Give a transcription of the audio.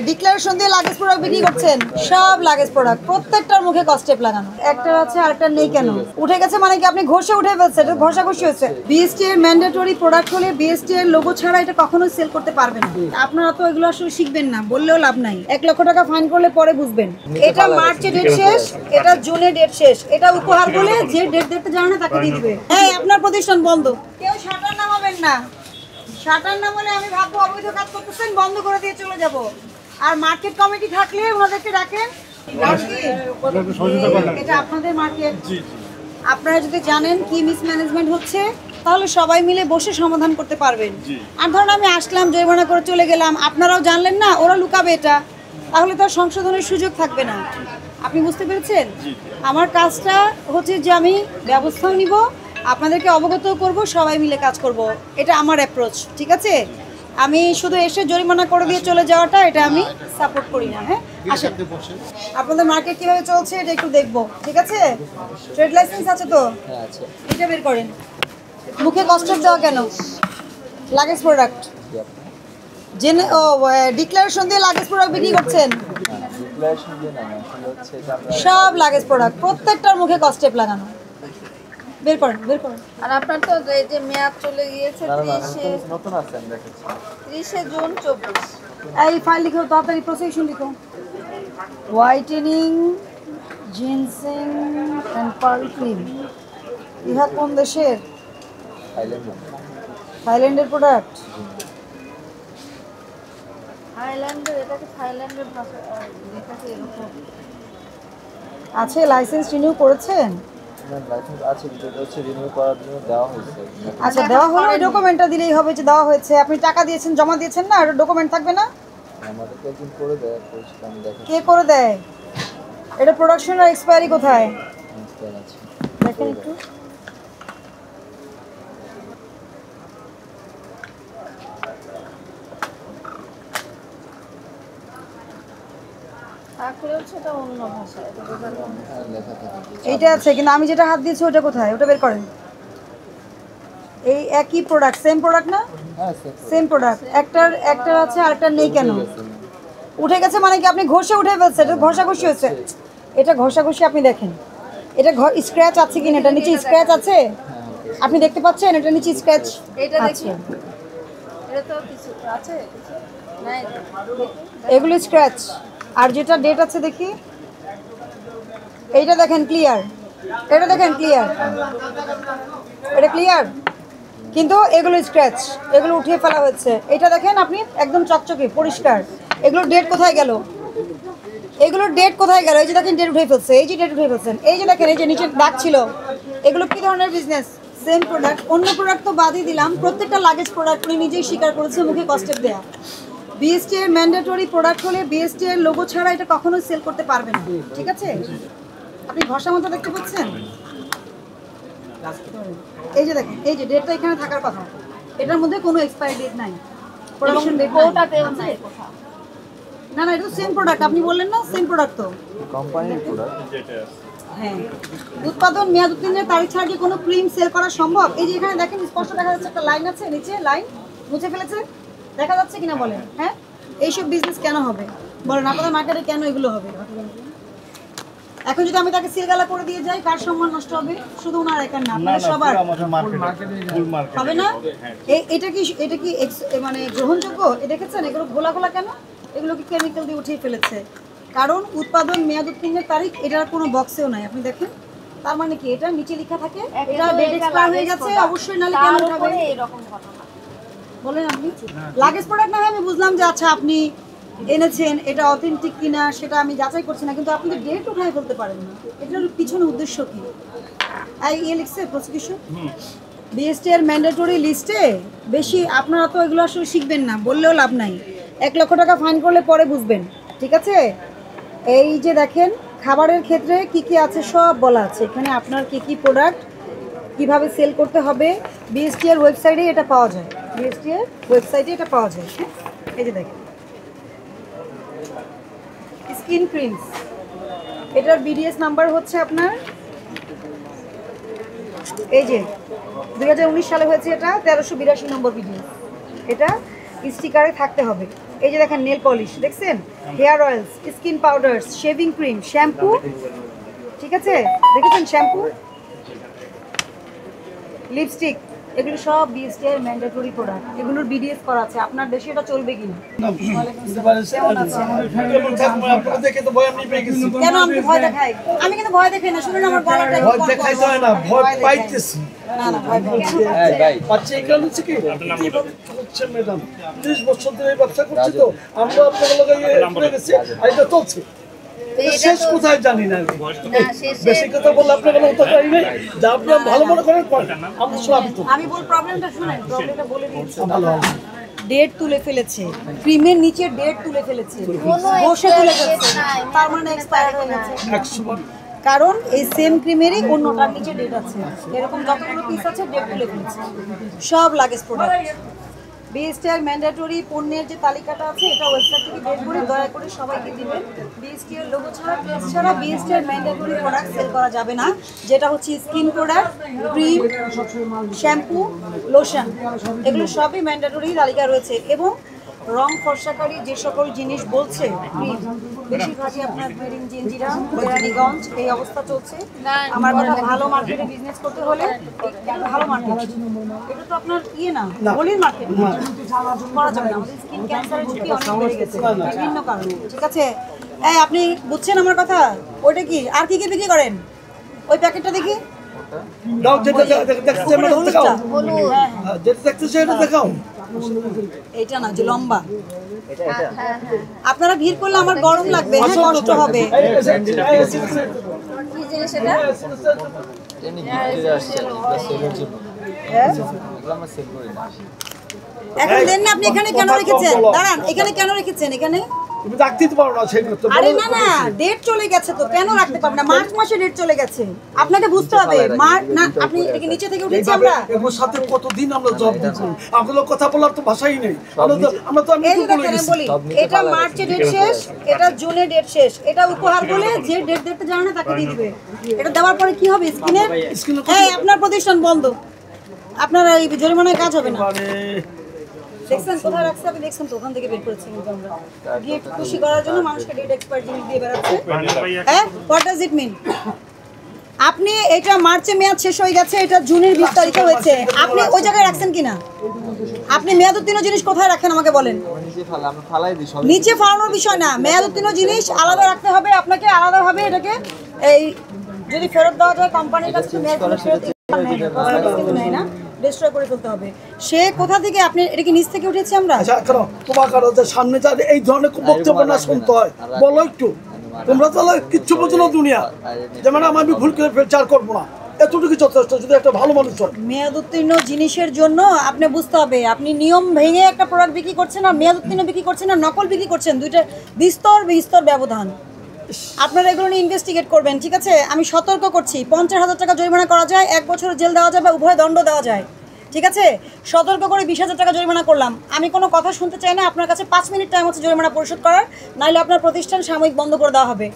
Declaration দিয়ে luggage product বিক্রি করছেন, সব লাগেজ প্রোডাক্ট প্রত্যেকটার মুখে কস্টেপ লাগানো, একটা আছে আরেকটা নেই কেন? উঠে গেছে মানে কি আপনি ঘষে উঠে ফেলছেন? এটা ঘষাঘষি হয়েছে। বিএসটি এর ম্যান্ডেটরি প্রোডাক্ট হলে বিএসটি এর লোগো ছাড়া এটা কখনোই সেল করতে পারবেন না। আপনারা তো এগুলো আসলে শিখবেন না, বললেও লাভ নাই। 1 লক্ষ টাকা ফাইন করলে পরে বুঝবেন। এটা মার্চে ডেট শেষ, এটা জুনে ডেট শেষ। এটা উপহার বলে যে ডেট দেখতে জানে না তাকে দিয়ে দিবে। হ্যাঁ, আপনার প্রতিষ্ঠান বন্ধ, কেউ শাটার নামাবেন না। শাটার নামালে আমি ভাববো অবৈধ কাজ করতেছেন, বন্ধ করে দিয়ে চলে যাব। আর মার্কেট কমিটি থাকলে ওনাদেরকে ডাকেন। এটা আপনাদের মার্কেট, আপনারা যদি জানেন কি মিসম্যানেজমেন্ট হচ্ছে তাহলে সবাই মিলে বসে সমাধান করতে পারবেন। আর ধরুন আমি আসলাম, জরিমানা করে চলে গেলাম, আপনারাও জানলেন না, ওরা লুকাবে এটা, তাহলে তো সংশোধনের সুযোগ থাকবে না। আপনি বুঝতে পেরেছেন? আমার কাজটা হচ্ছে যে আমি ব্যবস্থাও নিব, আপনাদেরকে অবগত করব, সবাই মিলে কাজ করব। এটা আমার অ্যাপ্রোচ, ঠিক আছে? আমি শুধু এসে জরিমানা করে দিয়ে চলে যাওয়াটা এটা আমি সাপোর্ট করি না। হ্যাঁ, আসেন, আপনাদের মার্কেট কিভাবে চলছে এটা একটু দেখবো, ঠিক আছে? ট্রেড লাইসেন্স আছে তো? হ্যাঁ আছে। এটা বের করেন। মুখে কস্টেপ দেওয়া কেন? লাগেজ প্রোডাক্ট জেনে ডিক্লারেশন দিয়ে লাগেজ প্রোডাক্ট বিক্রি করছেন, সব লাগেজ প্রোডাক্ট প্রত্যেকটার মুখে কস্টেপ লাগানো। বের করেন, বের করেন। আর আপনার তো এই যে মেয়াদ চলে গিয়েছে 30 জুন 24। এই ফাইল লিখো, তাড়াতাড়ি প্রসিকিউশন লিখো। Whitening ginseng and pearl cream, ইহা কোন দেশের? থাইল্যান্ডের প্রোডাক্ট। থাইল্যান্ডের, এটা কি থাইল্যান্ডের ভাষা? এটা কি এরকম আছে? লাইসেন্স রিনিউ করেছেন? লাইসেন্স আছে, যেটা হচ্ছে রিনিউ করার জন্য দেওয়া হয়েছে। আচ্ছা, দেওয়া হলো, এই ডকুমেন্টটা দিলেই হবে যে দেওয়া হয়েছে। আপনি টাকা দিয়েছেন, জমা দিয়েছেন না, এটা ডকুমেন্ট থাকবে না? আমাদেরকে একদিন করে দেয়, আমি দেখি কে করে দেয়? এটা প্রোডাকশন আর এক্সপায়ারি কোথায় আছে দেখেন একটু। এইটা আছে, কিন্তু আমি যেটা হাত দিয়েছি ওটা কোথায়? ওটা বের করেন। এই একই প্রোডাক্ট, সেম প্রোডাক্ট না? সেম প্রোডাক্ট, একটার আছে আরেকটার নেই কেন? উঠে গেছে মানে কি আপনি ঘষে উঠে ফেলছেন? এটা ঘষাঘষি হয়েছে। এটা ঘষাঘষি আপনি দেখেন, এটা স্ক্র্যাচ আছে কিনা? এটা নিচে স্ক্র্যাচ আছে, আপনি দেখতে পাচ্ছেন? এটা নিচে স্ক্র্যাচ আছে, এগুলো স্ক্র্যাচ। আর যেটা ডেট আছে দেখি, এইটা দেখেন ক্লিয়ার, এটা দেখেন ক্লিয়ার, এটা ক্লিয়ার, কিন্তু এগুলো স্ক্র্যাচ, এগুলো উঠিয়ে ফেলা হয়েছে। এটা দেখেন আপনি একদম চকচকে পরিষ্কার। এগুলোর ডেট কোথায় গেল? এগুলোর ডেট কোথায় গেল? এই যে দেখেন ডেট উঠে ফেলছে, এই যে ডেট উঠে ফেলছেন, এই যে দেখেন এই যে নিচে দাগ ছিল। এগুলো কি ধরনের বিজনেস? সেম প্রোডাক্ট, অন্য প্রোডাক্ট তো বাদই দিলাম, প্রত্যেকটা লাগেজ প্রোডাক্ট উনি নিজেই স্বীকার করেছে মুখে কস্টেপ দেয়া। বিএসটি এর ম্যান্ডেটরি প্রোডাক্ট হলে বিএসটি এর লোগো ছাড়া এটা কখনোই সেল করতে পারবেন না, ঠিক আছে? আপনি ঘষা মতো দেখতে পাচ্ছেন? এই যে দেখেন, এই যে ডেটটা এখানে থাকার কথা, এটার মধ্যে কোনো এক্সপায়ারি ডেট নাই, প্রোডাকশন ডেট নাই। না না, এটা তো সেম প্রোডাক্ট, আপনি বললেন না সেম প্রোডাক্ট তো কোম্পানির প্রোডাক্ট। হ্যাঁ, উৎপাদন মেয়াদ উত্তীর্ণের তারিখ ছাড়া কি কোনো ক্রিম সেল করা সম্ভব? এই যে এখানে দেখেন স্পষ্ট দেখা যাচ্ছে একটা লাইন আছে, নিচে লাইন মুছে ফেলেছে, দেখা যাচ্ছে কিনা বলেন? হ্যাঁ, এইসব বিজনেস কেন হবে বলেন? আপনাদের মার্কেটে কেন এগুলো হবে? এখন যদি আমি তাকে সিলগালা করে দিয়ে যাই, কার সম্মান নষ্ট হবে? শুধু ওনার একার না, আপনাদের সবার হবে না? এটা কি মানে গ্রহণযোগ্য? দেখেছেন এগুলো ঘোলা ঘোলা কেন? এগুলো কি কেমিক্যাল দিয়ে উঠিয়ে ফেলেছে? কারণ উৎপাদন মেয়াদ উত্তীর্ণের তারিখ এটার কোনো বক্সেও নাই, আপনি দেখেন। তার মানে কি এটা নিচে লেখা থাকে এটা ডেট এক্সপায়ার হয়ে গেছে, অবশ্যই নালে কেন উঠাবে এরকম ঘটনা বলেন আপনি? লাগেজ প্রোডাক্ট না হয় আমি বুঝলাম যে আচ্ছা আপনি এনেছেন, এটা অথেন্টিক কিনা সেটা আমি যাচাই করছি না, কিন্তু আপনি তো ডেট উঠায় ফেলতে পারেন না। এটার পিছনে উদ্দেশ্য কি? লিখছে প্রসিকিউশন বিএসটি এর ম্যান্ডেটরি লিস্টে বেশি। আপনারা তো এগুলো আসলে শিখবেন না, বললেও লাভ নাই। 1 লক্ষ টাকা ফাইন করলে পরে বুঝবেন, ঠিক আছে? এই যে দেখেন খাবারের ক্ষেত্রে কি কি আছে সব বলা আছে এখানে। আপনার কি কি প্রোডাক্ট কিভাবে সেল করতে হবে বিএসটি এর ওয়েবসাইটে এটা পাওয়া যায়, বিএসটি এর ওয়েবসাইটে এটা পাওয়া যায়। এই যে দেখেন স্কিন ক্রিমস, এটার বিডিএস নাম্বার হচ্ছে আপনার, এই যে 2019 সালে হয়েছে, এটা 1382 নম্বর বিডিএস। এটা স্টিকারে থাকতে হবে। এই যে দেখেন নেল পলিশ দেখছেন, hair oils, skin powders, shaving cream, shampoo, ঠিক আছে দেখেছেন শ্যাম্পু, লিপস্টিক, এগুলো সব বিএসটি এর ম্যান্ডেটরি প্রোডাক্ট। এগুলোর বিডিএস করা আছে। আপনার দেশে এটা চলবে কিনা? কেমন আছে? কেন আমি ভয় দেখাই? আমি কিন্তু ভয় দেখাই না, শুনুন আমার গলাটা একটু কম দেখাই যায় না, ভয় পাইতেছি। না না ভয় দেখাই না। এই ভাই আচ্ছা এই কারণ হচ্ছে কি হচ্ছে ম্যাডাম 30 বছর ধরে এই ব্যবসা করছি তো আমরা আপনাদের লগে গেছি আর এটা চলছে। শেষ কোথায় জানি না, বেশি কথা বললে আপনার কোনো উত্তর পাই নাই। যা আপনি ভালো মনে করেন আমরা সব আমি বল প্রবলেমটা শুনেন, প্রবলেমটা বলে দিচ্ছি। ডেট তুলে ফেলেছে, ক্রিমের নিচে ডেট তুলে ফেলেছে, বসে তুলে ফেলেছে, তার মানে এক্সপায়ার হয়ে গেছে। 100 কারণ এই সেম ক্রিমেরই অন্যটার নিচে ডেট আছে, এরকম যতগুলো পিস আছে ডেট তুলে ফেলেছে। সব লাগেজ প্রোডাক্ট। বিএসটিআর ম্যান্ডেটরি পণ্যের যে তালিকাটা আছে এটা ওয়েবসাইট থেকে বের করে দয়া করে সবাইকে দিবেন। বিএসটিআর লোগো ছাড়া, প্লেস ছাড়া বিএসটিআর ম্যান্ডেটরি প্রোডাক্ট সেল করা যাবে না, যেটা হচ্ছে skin product, cream, shampoo, lotion, এগুলো সবই ম্যান্ডেটরি তালিকা রয়েছে। এবং রং ফর্সাকারী যে সকল জিনিস বলছে ক্রিম, বেশিরভাগই আপনার জিঞ্জিরা, কেরানীগঞ্জ এই অবস্থা চলছে। আমার কথা ভালো মার্কেটে বিজনেস করতে হলে একটু ভালো মার্কেট, এটা তো আপনার ইয়ে না গলির মার্কেট করা যাবে না। আমাদের স্কিন ক্যান্সারের ঝুঁকি অনেক বেড়ে গেছে বিভিন্ন কারণে, ঠিক আছে? এই আপনি বুঝছেন আমার কথা? ওইটা কি আর কি কি বিক্রি করেন? ওই প্যাকেটটা দেখি, দাও যেটা দেখতে ম্যাডাম দেখাও, যেটা দেখতেছে এটা দেখাও। এইটা না যে লম্বা, এটা এটা আপনারা ভিড় করলে আমার গরম লাগবে, হ্যাঁ কষ্ট হবে। কি জিনিস এটা? এমনি গিফট আসছে এগুলো সেলের জন্য, হ্যাঁ এগুলো আমরা সেল করি না। এখন দেন না, আপনি এখানে কেন রেখেছেন? দাঁড়ান, এখানে কেন রেখেছেন? এখানে তুমি রাখতে দিতে পারো না সেই কথা। আরে না না, ডেট চলে গেছে তো কেন রাখতে পারবেন না? মার্চ মাসে ডেট চলে গেছে, আপনাকে বুঝতে হবে। মার্চ না, আপনি এটাকে নিচে থেকে উঠেছি এইভাবে আমরা। এগুলোর সাথে কতদিন আমরা জব দিচ্ছি, আমাগুলো কথা বলার তো ভাষাই নেই। আমরা তো আমি এই কি যে বলে দেখেন গেছি বলি, এটা মার্চে ডেট শেষ, এটা জুনে ডেট শেষ, এটা উপহার বলে যে ডেট দেখতে জানে না তাকে দিয়ে দিবে। এটা দেওয়ার পরে কি হবে? স্কিনের এই আপনার প্রতিষ্ঠান বন্ধ, আপনার এই জরিমানায় কাজ হবে না। মানে দেখছেন কোথায় রাখছে? আপনি দেখছেন তো, ওখান থেকে বের করেছি কিন্তু আমরা গিফট খুশি করার জন্য মানুষকে ডেট এক্সপায়ার জিনিস দিয়ে বেড়াচ্ছে। হ্যাঁ, হোয়াট ডাজ ইট মিন? আপনি এটা মার্চে মেয়াদ শেষ হয়ে গেছে, এটা জুনের 20 তারিখে হয়েছে, আপনি ওই জায়গায় রাখছেন কিনা? আপনি মেয়াদ উত্তীর্ণ জিনিস কোথায় রাখেন আমাকে বলেন? আমরা ফালাই দিই সব। নিচে ফালানোর বিষয় না, মেয়াদ উত্তীর্ণ জিনিস আলাদা রাখতে হবে আপনাকে, আলাদাভাবে এটাকে এই যদি ফেরত দেওয়া যায় কোম্পানির কাছে, মেয়াদ ফেরত নেয় না, ডিস্ট্রয় করে ফেলতে হবে। সে কোথা থেকে আপনি এটা কি নিচ থেকে উঠেছি আমরা? আচ্ছা কেন তোমার কারো যে সামনে যা এই ধরনের বক্তব্য না শুনতে হয়, বলো একটু। তোমরা তাহলে কিচ্ছু বোঝো না দুনিয়া, যেমন আমি ভুল করে ফেলচার করবো না, এতটুকু যথেষ্ট যদি একটা ভালো মানুষ হয়। মেয়াদ উত্তীর্ণ জিনিসের জন্য আপনি বুঝতে হবে, আপনি নিয়ম ভেঙে একটা প্রোডাক্ট বিক্রি করছেন আর মেয়াদ উত্তীর্ণ বিক্রি করছেন আর নকল বিক্রি করছেন, দুইটা বিস্তর ব্যবধান। আপনারা এগুলো নিয়ে ইনভেস্টিগেট করবেন, ঠিক আছে? আমি সতর্ক করছি, 50,000 টাকা জরিমানা করা যায়, 1 বছরের জেল দেওয়া যায় বা উভয় দণ্ড দেওয়া যায়, ঠিক আছে? সতর্ক করে 20,000 টাকা জরিমানা করলাম। আমি কোনো কথা শুনতে চাই না, আপনার কাছে 5 মিনিট টাইম হচ্ছে জরিমানা পরিশোধ করার, নাহলে আপনার প্রতিষ্ঠান সাময়িক বন্ধ করে দেওয়া হবে।